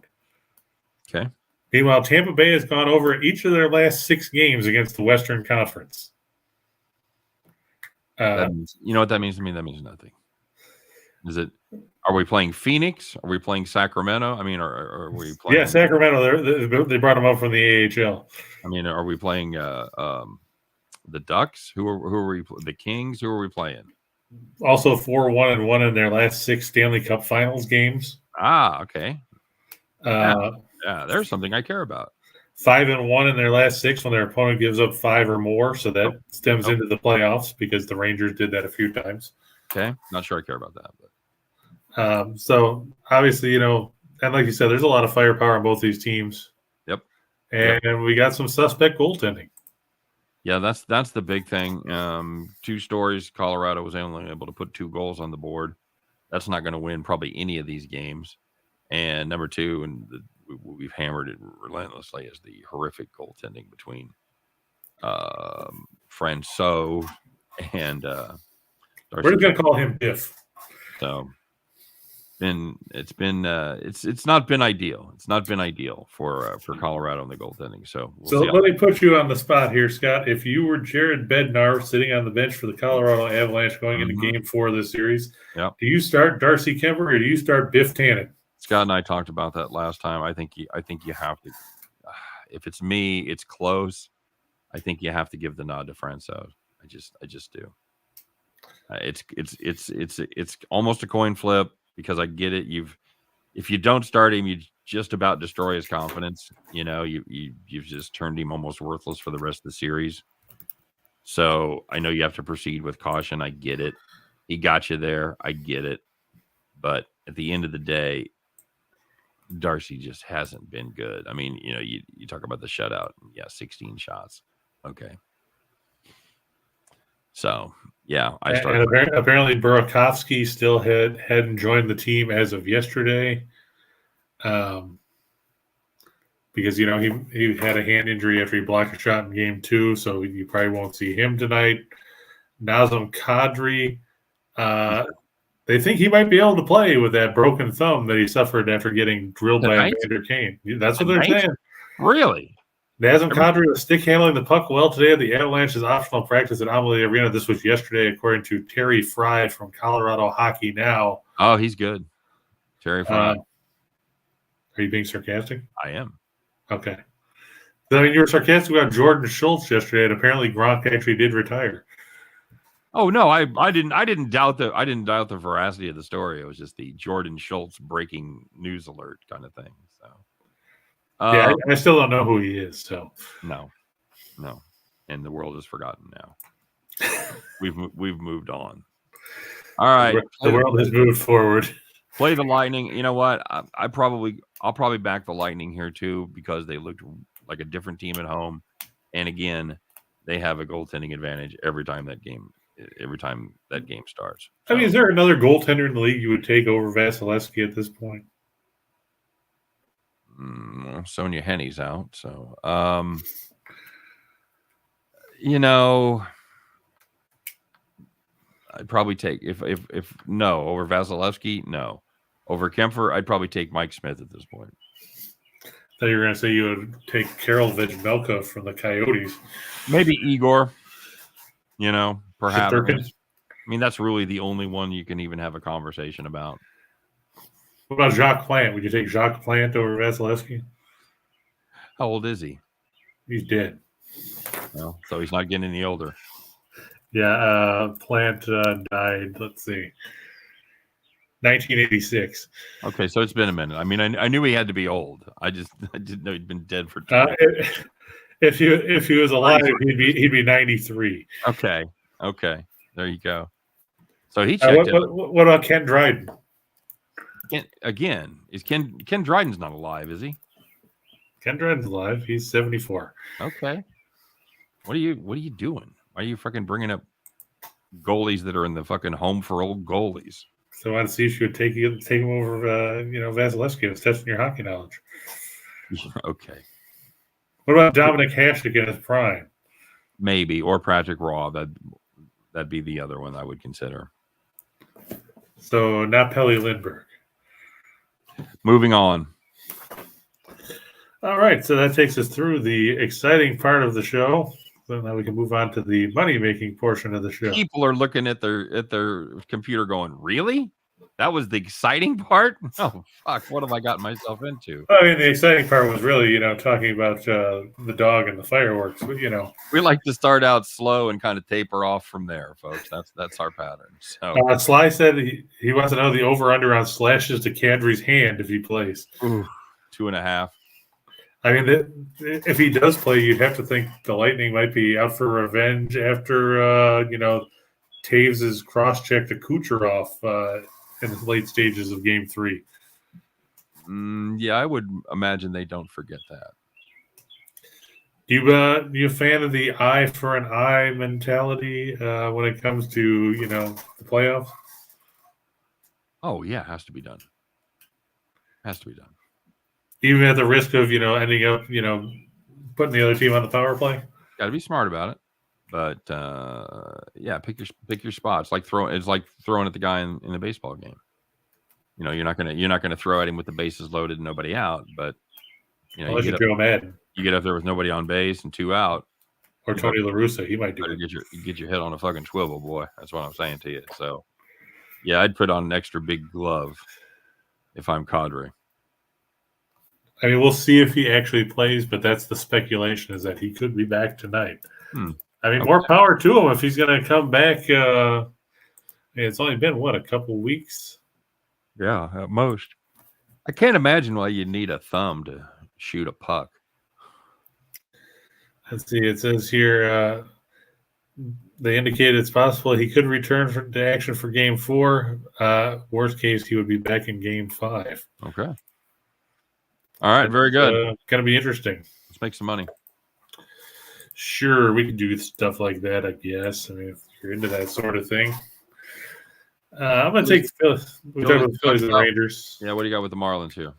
Okay. Meanwhile, Tampa Bay has gone over each of their last 6 games against the Western Conference. You know what that means to me? That means nothing. Are we playing Phoenix? Are we playing Sacramento? I mean, are we playing? Yeah, Sacramento. They brought them up from the AHL. I mean, are we playing the Ducks? Who are we? The Kings? Who are we playing? Also 4-1-1 in their last 6 Stanley Cup Finals games. Okay. Yeah, there's something I care about. 5-1 in their last 6 when their opponent gives up 5 or more, so that stems into the playoffs because the Rangers did that a few times. Okay, not sure I care about that, but so obviously, and like you said, there's a lot of firepower on both these teams. Yep, and we got some suspect goaltending. Yeah, that's the big thing. 2 stories. Colorado was only able to put 2 goals on the board. That's not going to win probably any of these games. And number 2, and we've hammered it relentlessly, is the horrific goaltending between Francois and Darcy. We're just going to call him Biff. So it's not been ideal. It's not been ideal for Colorado in the goaltending. So let me put you on the spot here, Scott. If you were Jared Bednar sitting on the bench for the Colorado Avalanche going into Game 4 of this series, do you start Darcy Kemper or do you start Biff Tannen? Scott and I talked about that last time. I think you have to. If it's me, it's close. I think you have to give the nod to Francois. I just do. It's almost a coin flip. Because I get it, if you don't start him, you just about destroy his confidence. You've just turned him almost worthless for the rest of the series. So I know you have to proceed with caution. I get it. He got you there. I get it. But at the end of the day, Darcy just hasn't been good. I mean, you talk about the shutout. Yeah, 16 shots. Okay. So, yeah, I started. And apparently Burakovsky still hadn't joined the team as of yesterday, because he had a hand injury after he blocked a shot in Game 2, so you probably won't see him tonight. Nazem Kadri, they think he might be able to play with that broken thumb that he suffered after getting drilled by Evander Kane. That's what they're saying. Really? Nazem Kadri was stick handling the puck well today at the Avalanche's optional practice at Amalie Arena. This was yesterday, according to Terry Fry from Colorado Hockey Now. Oh, he's good. Terry Fry. Are you being sarcastic? I am. Okay. I mean, you were sarcastic about Jordan Schultz yesterday, and apparently Gronk actually did retire. Oh no, I didn't doubt the veracity of the story. It was just the Jordan Schultz breaking news alert kind of thing. Yeah, I still don't know who he is. So no, and the world has forgotten now. We've moved on. All right, the world has moved forward. Play the Lightning. You know what? I'll probably back the Lightning here too because they looked like a different team at home, and again, they have a goaltending advantage every time that game starts. So. I mean, is there another goaltender in the league you would take over Vasilevsky at this point? Sonia Henny's out, so you know, I'd probably take if no over Vasilevsky, no over Kemper, I'd probably take Mike Smith at this point. I thought you were going to say you would take Karel Vejmelka from the Coyotes. Maybe Igor. You know, perhaps. Shesterkin? I mean, that's really the only one you can even have a conversation about. What about Jacques Plante? Would you take Jacques Plante over Vasilevsky? How old is he? He's dead. Well, so he's not getting any older. Yeah, Plante died, let's see, 1986. Okay, so it's been a minute. I mean, I knew he had to be old. I didn't know he'd been dead for 20 years. If he was alive, he'd be 93. Okay, there you go. So he checked what about Ken Dryden? Ken Dryden's not alive, is he? Ken Dryden's alive. He's 74. Okay. What are you doing? Why are you fucking bringing up goalies that are in the fucking home for old goalies? So I wanted to see if you would take him over, Vasilevsky. I was testing your hockey knowledge. Okay. What about Dominic Hasek in his prime? Maybe, or Patrick Raw. That'd be the other one I would consider. So not Pelle Lindbergh. Moving on. All right, so that takes us through the exciting part of the show. So now we can move on to the money-making portion of the show. People are looking at their computer going, really? That was the exciting part? Oh, fuck. What have I gotten myself into? I mean, the exciting part was really, talking about the dog and the fireworks. But, we like to start out slow and kind of taper off from there, folks. That's our pattern. So Sly said he wants to know the over-under on slashes to Kadri's hand if he plays. Ooh, 2.5. I mean, if he does play, you'd have to think the Lightning might be out for revenge after, Taves' cross-check to Kucherov in the late stages of Game 3. Yeah, I would imagine they don't forget that. You a fan of the eye for an eye mentality when it comes to, the playoffs? Oh, yeah, has to be done. Even at the risk of, ending up, putting the other team on the power play? Got to be smart about it. But yeah, pick your spots. It's like throwing at the guy in the baseball game. You're not gonna throw at him with the bases loaded and nobody out. But unless you Joe Madden, you get up there with nobody on base and 2 out. Or Tony La Russa, he might do it. Get your head on a fucking swivel, boy. That's what I'm saying to you. So yeah, I'd put on an extra big glove if I'm Kadri. I mean, we'll see if he actually plays, but that's the speculation, is that he could be back tonight. I mean, more power to him if he's going to come back. It's only been, a couple weeks? Yeah, at most. I can't imagine why you need a thumb to shoot a puck. Let's see. It says here they indicated it's possible he could return to action for Game 4. Worst case, he would be back in Game 5. Okay. All right, very good. Going to be interesting. Let's make some money. Sure, we can do stuff like that, I guess. I mean, if you're into that sort of thing. I'm going to take the Phillies. We're talking about the Phillies and the Rangers. Yeah, what do you got with the Marlins here?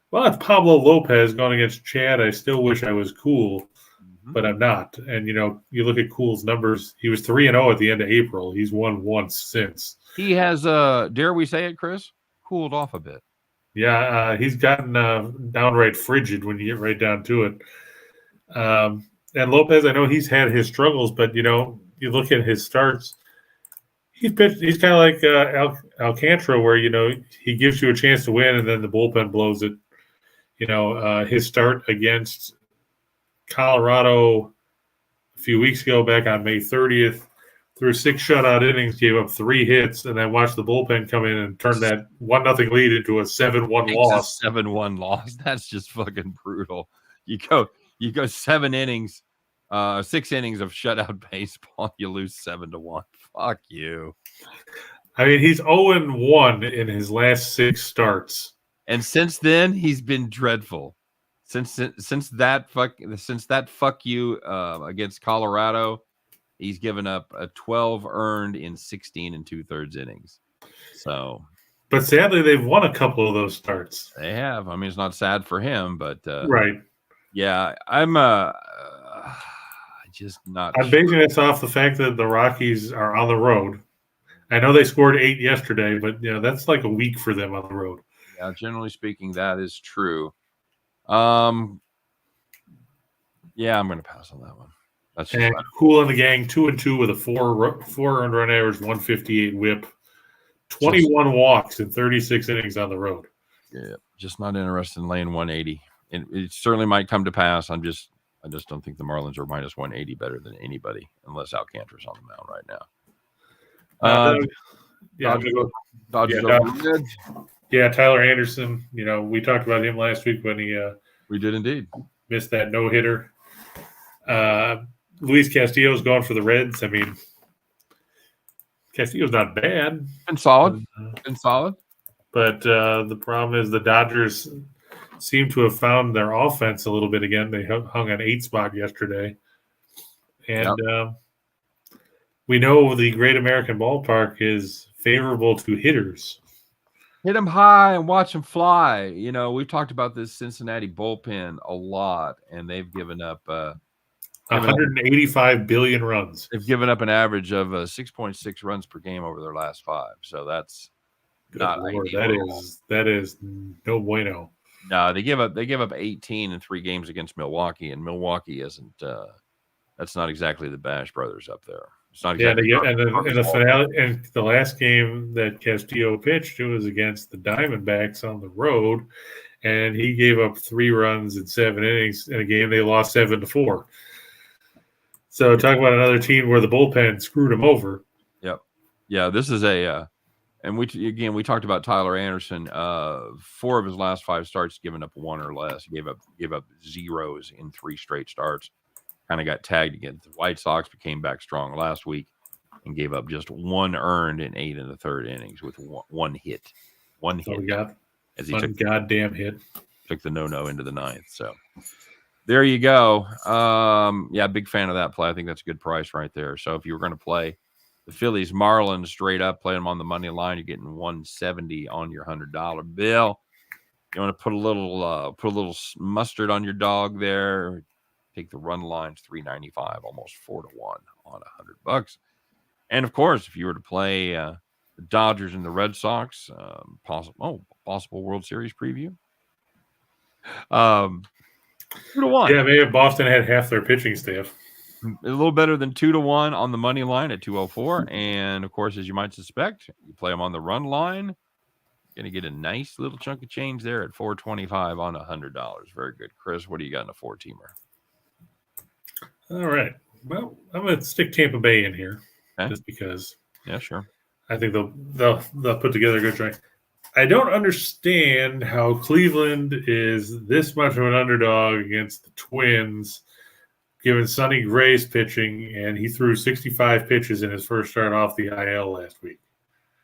Well, it's Pablo Lopez going against Chad. I still wish I was Cool, but I'm not. And, you look at Cool's numbers. He was 3-0 at the end of April. He's won once since. He has, dare we say it, Chris, cooled off a bit. Yeah, he's gotten downright frigid when you get right down to it. And Lopez, I know he's had his struggles, but, you look at his starts. He's kind of like Alcantara, where, he gives you a chance to win and then the bullpen blows it. His start against Colorado a few weeks ago, back on May 30th, through 6 shutout innings, gave up 3 hits, and then watched the bullpen come in and turn that 1-0 lead into a 7-1 loss. 7-1 loss. That's just fucking brutal. You go 7 innings, 6 innings of shutout baseball. You lose 7-1. Fuck you. I mean, he's 0-1 in his last 6 starts, and since then he's been dreadful. Since that fuck you against Colorado, he's given up a 12 earned in 16 2/3 innings. So, but sadly, they've won a couple of those starts. They have. I mean, it's not sad for him, but right. Yeah, I'm just not. I'm basing this off the fact that the Rockies are on the road. I know they scored 8 yesterday, but that's like a week for them on the road. Yeah, generally speaking, that is true. Yeah, I'm going to pass on that one. That's just Cool in the gang, 2-2 with a 4 earned run average, 158 WHIP, 21 walks in 36 innings on the road. Yeah, just not interested in laying 180. It certainly might come to pass. I just don't think the Marlins are minus 180 better than anybody, unless Alcantara's on the mound right now. Dodgers. Yeah, Tyler Anderson. We talked about him last week when he we did indeed missed that no-hitter. Luis Castillo's gone for the Reds. I mean, Castillo's not bad. Been solid. But the problem is the Dodgers seem to have found their offense a little bit again. They hung an 8 spot yesterday. And we know the Great American Ballpark is favorable to hitters. Hit them high and watch them fly. We've talked about this Cincinnati bullpen a lot, and they've given up 185 billion runs. They've given up an average of 6.6 runs per game over their last 5. So that's not ideal. That is no bueno. No, they give up 18 in 3 games against Milwaukee, and Milwaukee isn't. That's not exactly the Bash Brothers up there. It's not exactly. Yeah, and in the finale, and the last game that Castillo pitched, it was against the Diamondbacks on the road, and he gave up 3 runs in 7 innings in a game they lost 7-4. So talk about another team where the bullpen screwed him over. Yep. Yeah, this is and we talked about Tyler Anderson. 4 of his last 5 starts given up 1 or less. He gave up zeros in 3 straight starts. Kind of got tagged against the White Sox, but came back strong last week and gave up just 1 earned in 8 1/3 innings with one hit. One hit. We got as he took goddamn hit. Took the no into the 9th. So there you go. Yeah, big fan of that play. I think that's a good price right there. So if you were going to play the Phillies Marlins straight up, play them on the money line, you're getting 170 on your $100 bill. You want to put a little mustard on your dog there. Take the run lines, 395, almost 4-1 on $100. And of course, if you were to play the Dodgers and the Red Sox, possible World Series preview. 2-1. Yeah, maybe Boston had half their pitching staff. A little better than 2-1 on the money line at 204. And of course, as you might suspect, you play them on the run line. Going to get a nice little chunk of change there at 425 on $100. Very good. Chris, what do you got in a 4-teamer? All right. Well, I'm going to stick Tampa Bay in here just because. Yeah, sure. I think they'll put together a good try. I don't understand how Cleveland is this much of an underdog against the Twins, given Sonny Gray's pitching, and he threw 65 pitches in his first start off the IL last week.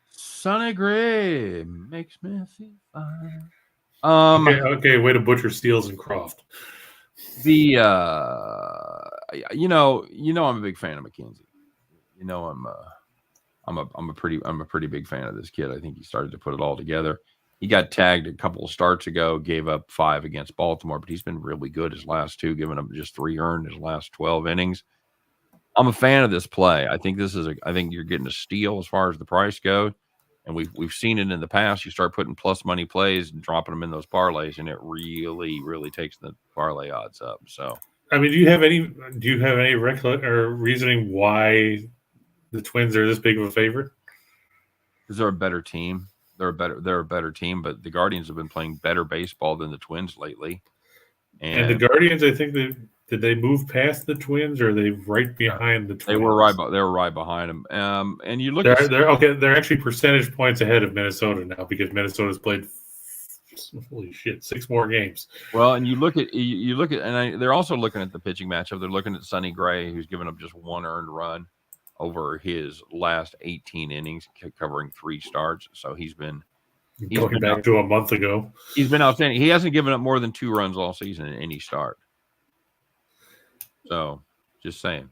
Sonny Gray makes me feel fine. Okay, way to butcher Steels and Croft. I'm a big fan of McKenzie. I'm a pretty big fan of this kid. I think he started to put it all together. He got tagged a couple of starts ago, gave up 5 against Baltimore, but he's been really good his last 2, giving up just 3 earned his last 12 innings. I'm a fan of this play. I think I think you're getting a steal as far as the price goes. And we've seen it in the past. You start putting plus money plays and dropping them in those parlays, and it really, really takes the parlay odds up. So, I mean, do you have any reasoning why the Twins are this big of a favorite? Because they're a better team. They're a better team, but the Guardians have been playing better baseball than the Twins lately. And the Guardians, I think Did they move past the Twins, or are they right behind the Twins? They were right behind them. And you look they're okay. They're actually percentage points ahead of Minnesota now because Minnesota's played holy shit 6 more games. Well, and you look at they're also looking at the pitching matchup. They're looking at Sonny Gray, who's given up just 1 earned run over his last 18 innings, covering 3 starts. So he's been going back to a month ago. He's been outstanding. He hasn't given up more than 2 runs all season in any start. So, just saying.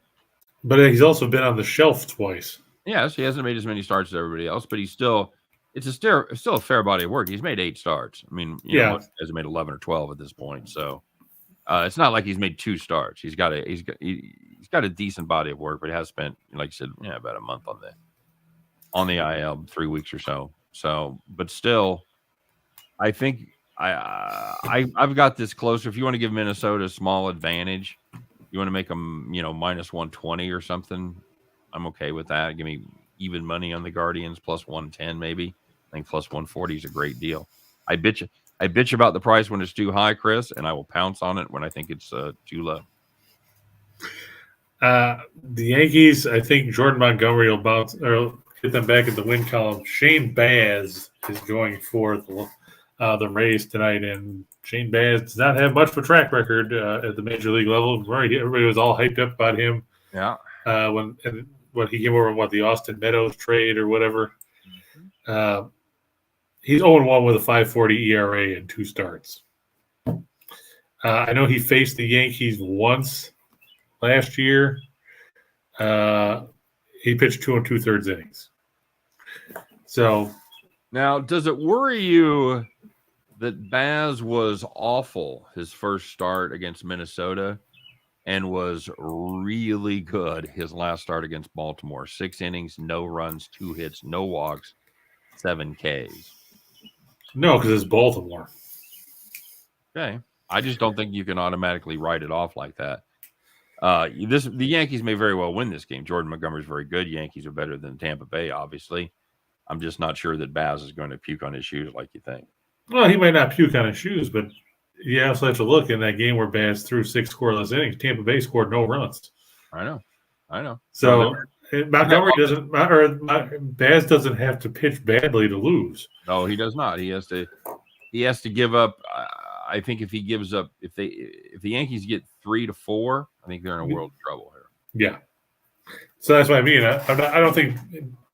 But he's also been on the shelf twice. Yes, he hasn't made as many starts as everybody else, but he's still a fair body of work. He's made 8 starts. I mean, he hasn't made 11 or 12 at this point. So, it's not like he's made 2 starts. He's got a decent body of work, but he has spent, like you said, about a month on the IL, 3 weeks or so. So, but still, I think I've got this closer. If you want to give Minnesota a small advantage, you want to make them, minus 120 or something, I'm okay with that. Give me even money on the Guardians, plus 110 maybe. I think plus 140 is a great deal. I bitch about the price when it's too high, Chris, and I will pounce on it when I think it's too low. The Yankees, I think Jordan Montgomery will bounce or get them back at the win column. Shane Baz is going for the Rays tonight, and Shane Baz does not have much of a track record at the major league level. Everybody was all hyped up about him. Yeah. When he came over, the Austin Meadows trade or whatever. He's 0-1 with a 5.40 ERA in 2 starts. I know he faced the Yankees once last year. He pitched 2 2/3 innings. So now, does it worry you that Baz was awful his first start against Minnesota and was really good his last start against Baltimore? 6 innings, no runs, 2 hits, no walks, 7 Ks. No, because it's Baltimore. Okay. I just don't think you can automatically write it off like that. The Yankees may very well win this game. Jordan Montgomery's very good. Yankees are better than Tampa Bay, obviously. I'm just not sure that Baz is going to puke on his shoes like you think. Well, he might not puke on his shoes, but you also have to look in that game where Baz threw 6 scoreless innings. Tampa Bay scored no runs. I know. So Montgomery doesn't, or Baz doesn't have to pitch badly to lose. No, he does not. He has to give up. I think if he gives up, if the Yankees get 3 to 4, I think they're in a world of trouble here. Yeah. So that's what I mean. I don't think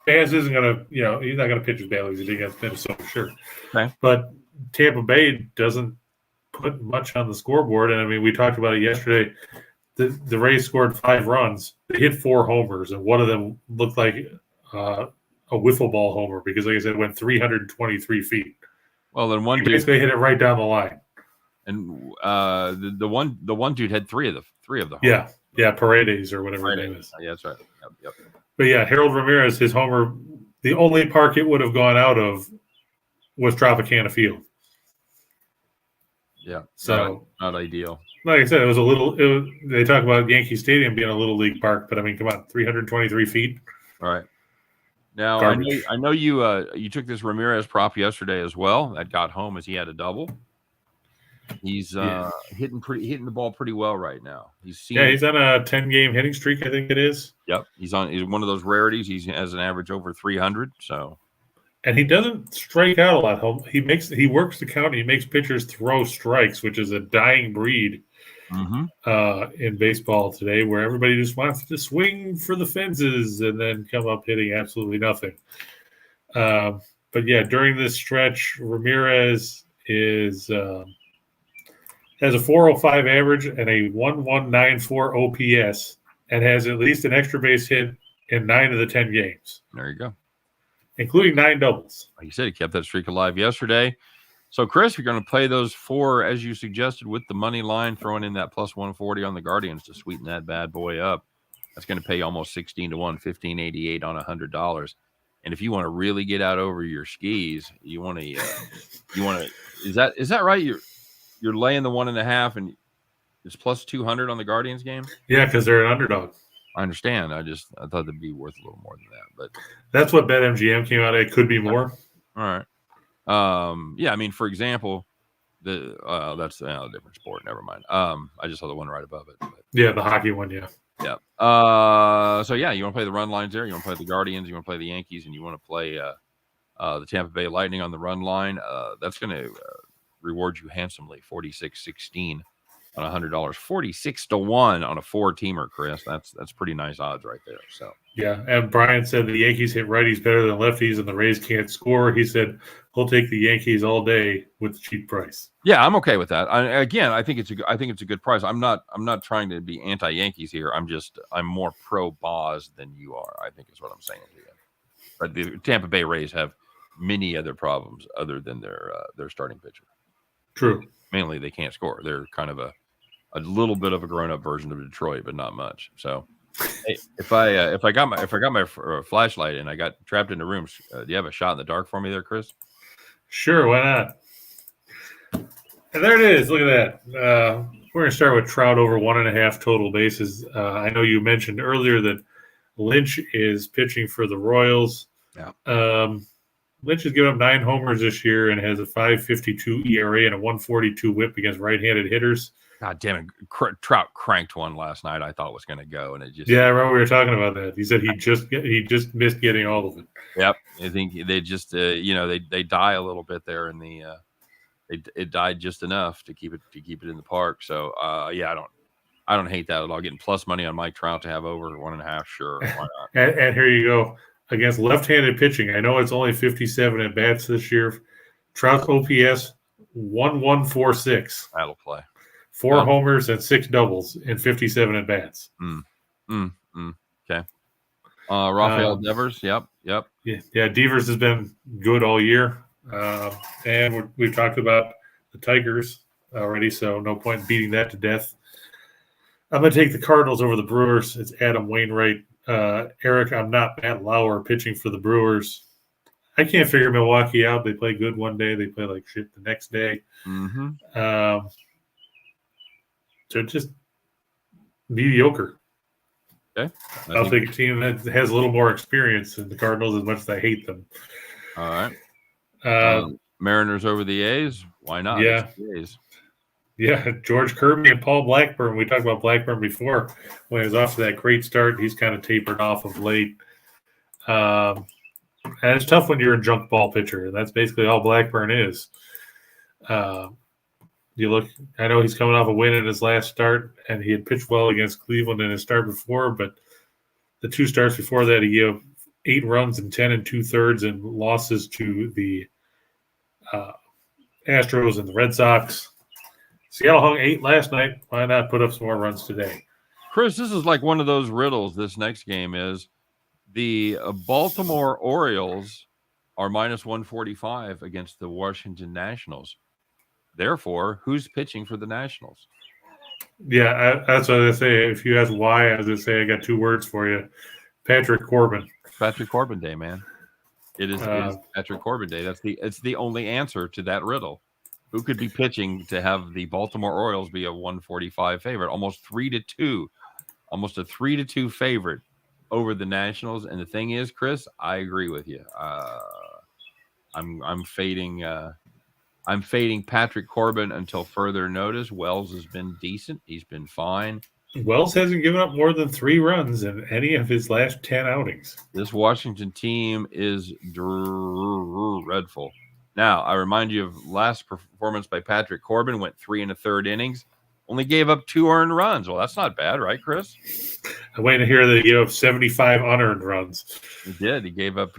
Baz isn't going to, he's not going to pitch as badly as he did against Minnesota, sure. Okay. But Tampa Bay doesn't put much on the scoreboard. And I mean, we talked about it yesterday. The Rays scored 5 runs. They hit 4 homers, and one of them looked like a wiffle ball homer because, like I said, it went 323 feet. Well, then one dude basically hit it right down the line. And the one dude had 3 of the homers. Yeah, Paredes or whatever his name is. Yeah, that's right. Yep. But yeah, Harold Ramirez, his homer, the only park it would have gone out of was Tropicana Field. Yeah, so not ideal. Like I said, they talk about Yankee Stadium being a little league park, but I mean, come on, 323 feet. All right. Now Garbage. I know you took this Ramirez prop yesterday as well. That got home as he had a double. He's hitting the ball pretty well right now. He's on a 10-game hitting streak, I think it is. Yep, he's one of those rarities. He has an average over 300. So, and he doesn't strike out a lot. He works the count. He makes pitchers throw strikes, which is a dying breed in baseball today, where everybody just wants to swing for the fences and then come up hitting absolutely nothing. But yeah, during this stretch, Ramirez has a 405 average and a 1194 OPS and has at least an extra base hit in 9 of the 10 games. There you go. Including 9 doubles. Like you said, he kept that streak alive yesterday. So, Chris, you're going to play those 4, as you suggested, with the money line, throwing in that plus 140 on the Guardians to sweeten that bad boy up. That's going to pay almost 16 to 1, $15.88 on $100. And if you want to really get out over your skis, you want to, is that right? You're laying the 1.5 and it's plus 200 on the Guardians game. Yeah, because they're an underdog. I understand. I thought it'd be worth a little more than that, but that's what BetMGM came out. It could be more. All right. Yeah. I mean, for example, That's a different sport. Never mind. I just saw the one right above it. But. Yeah, the hockey one. Yeah. Yeah. So yeah, you want to play the run lines there. You want to play the Guardians. You want to play the Yankees, and you want to play the Tampa Bay Lightning on the run line. That's going to reward you handsomely. 46-16 on $100. 46-1 on a 4-teamer, Chris. That's pretty nice odds right there. So. Yeah, and Brian said the Yankees hit righties better than lefties, and the Rays can't score. He said he'll take the Yankees all day with the cheap price. Yeah, I'm okay with that. I think it's a good price. I'm not trying to be anti-Yankees here. I'm more pro Boz than you are. I think is what I'm saying to you. But the Tampa Bay Rays have many other problems other than their starting pitcher. True. Mainly, they can't score. They're kind of a little bit of a grown-up version of Detroit, but not much. So. Hey, if I got my flashlight and I got trapped in a room, do you have a shot in the dark for me there, Chris? Sure, why not? And there it is. Look at that. We're going to start with Trout over 1.5 total bases. I know you mentioned earlier that Lynch is pitching for the Royals. Yeah. Lynch has given up 9 homers this year and has a 5.52 ERA and a 1.42 WHIP against right-handed hitters. God damn it! Trout cranked one last night. I thought was going to go, and it just. Yeah, I remember we were talking about that. He said he just missed getting all of it. Yep, I think they just they die a little bit there in the it died just enough to keep it in the park. So yeah, I don't hate that at all. Getting plus money on Mike Trout to have over 1.5, sure, why not? and here you go against left-handed pitching. I know it's only 57 at bats this year. Trout's OPS 1.146. That'll play. 4 homers and 6 doubles in 57 at bats. Okay. Rafael Devers. Yep. Yeah. Devers has been good all year, and we've talked about the Tigers already, so no point in beating that to death. I'm going to take the Cardinals over the Brewers. It's Adam Wainwright. Eric, I'm not Matt Lauer pitching for the Brewers. I can't figure Milwaukee out. They play good one day. They play like shit the next day. Mm-hmm. They're just mediocre. Okay. I'll take a team that has a little more experience than the Cardinals, as much as I hate them. All right. Mariners over the A's. Why not? Yeah. The A's. Yeah, George Kirby and Paul Blackburn. We talked about Blackburn before. When he was off to that great start, he's kind of tapered off of late. And it's tough when you're a junk ball pitcher, and that's basically all Blackburn is. You look, I know he's coming off a win in his last start, and he had pitched well against Cleveland in his start before, but the 2 starts before that, he gave 8 runs in 10 2/3 and losses to the Astros and the Red Sox. Seattle hung 8 last night. Why not put up some more runs today? Chris, this is like one of those riddles. This next game is the Baltimore Orioles are minus 145 against the Washington Nationals. Therefore, who's pitching for the Nationals? Yeah, that's what I say. If you ask why, I was going to say I got 2 words for you. Patrick Corbin. Patrick Corbin Day, man. It is Patrick Corbin Day. It's the only answer to that riddle. Who could be pitching to have the Baltimore Orioles be a 145 favorite? Almost 3-2. Almost a 3-2 favorite over the Nationals. And the thing is, Chris, I agree with you. I'm fading Patrick Corbin until further notice. Wells has been decent. He's been fine. Wells hasn't given up more than 3 runs in any of his last 10 outings. This Washington team is dreadful. Now, I remind you of last performance by Patrick Corbin, went 3 1/3 innings, only gave up 2 earned runs. Well, that's not bad, right, Chris? I wait to hear that he gave up 75 unearned runs. He did. He gave up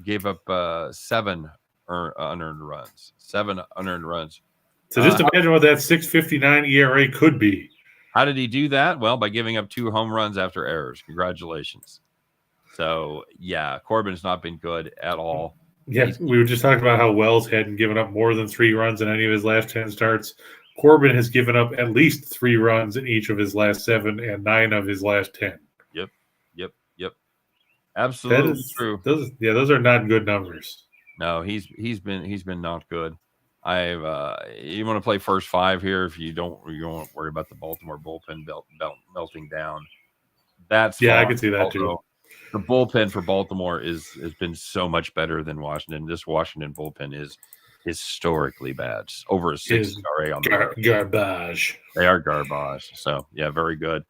7 unearned runs. 7 unearned runs. So just imagine what that 6.59 ERA could be. How did he do that? Well, by giving up 2 home runs after errors. Congratulations. So, yeah, Corbin's not been good at all. Yeah, we were just talking about how Wells hadn't given up more than 3 runs in any of his last 10 starts. Corbin has given up at least 3 runs in each of his last 7 and 9 of his last 10. Yep. Absolutely true. Those are not good numbers. No, he's been not good. You want to play first 5 here if you don't worry about the Baltimore bullpen melting down. That's I can see that too. The bullpen for Baltimore has been so much better than Washington. This Washington bullpen is historically bad. Over a 6 ERA on the road. Garbage. They are garbage. So yeah, very good.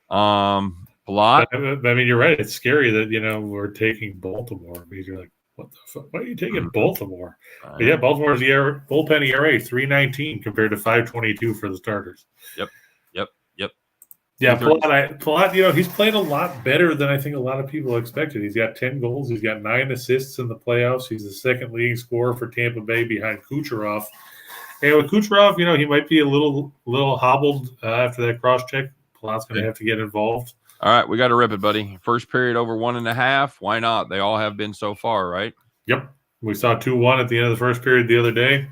Plot. I mean, you're right. It's scary that we're taking Baltimore because you're like, what the fuck? Why are you taking Baltimore? But yeah, Baltimore's bullpen ERA 3.19 compared to 5.22 for the starters. Yep. Yeah, Palat, he's played a lot better than I think a lot of people expected. He's got 10 goals. He's got 9 assists in the playoffs. He's the second leading scorer for Tampa Bay behind Kucherov. And with Kucherov, he might be a little hobbled after that cross check. Palat's going to have to get involved. All right, we got to rip it, buddy. First period over 1.5. Why not? They all have been so far, right? Yep. We saw 2-1 at the end of the first period the other day.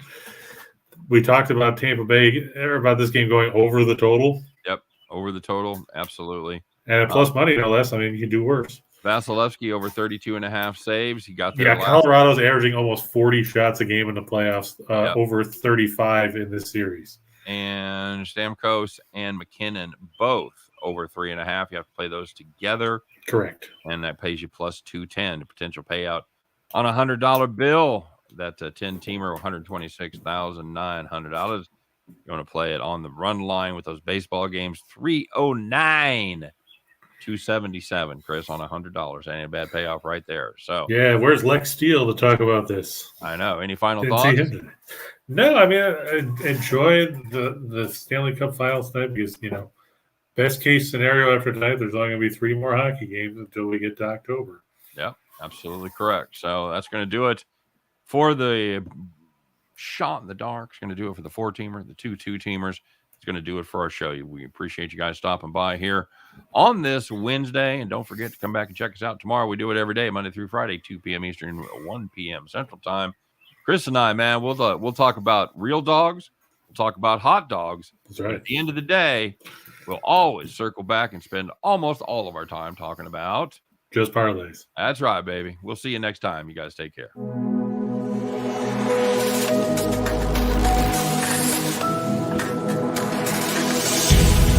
We talked about Tampa Bay, about this game going over the total. Yep, over the total, absolutely. And at plus money, no less. I mean, you can do worse. Vasilevsky over 32.5 saves. He got there. Yeah, Colorado's averaging almost 40 shots a game in the playoffs, over 35 in this series. And Stamkos and McKinnon both over 3.5. You have to play those together. Correct. And that pays you plus 210, the potential payout on a $100 bill. That's a 10-teamer, $126,900. You want to play it on the run line with those baseball games, 309. 277, Chris, on $100. Ain't a bad payoff right there. So yeah, where's Lex Steele to talk about this? I know. Any final thoughts? No, I mean, I enjoyed the Stanley Cup Finals tonight because best case scenario after tonight, there's only going to be 3 more hockey games until we get to October. Yeah, absolutely correct. So that's going to do it for the shot in the dark. It's going to do it for the 4-teamer, the 2-2-teamers. It's going to do it for our show. We appreciate you guys stopping by here on this Wednesday. And don't forget to come back and check us out tomorrow. We do it every day, Monday through Friday, 2 p.m. Eastern, 1 p.m. Central Time. Chris and I, man, we'll talk about real dogs. We'll talk about hot dogs. That's right. At the end of the day, we'll always circle back and spend almost all of our time talking about Just Parlays. That's right, baby. We'll see you next time. You guys take care.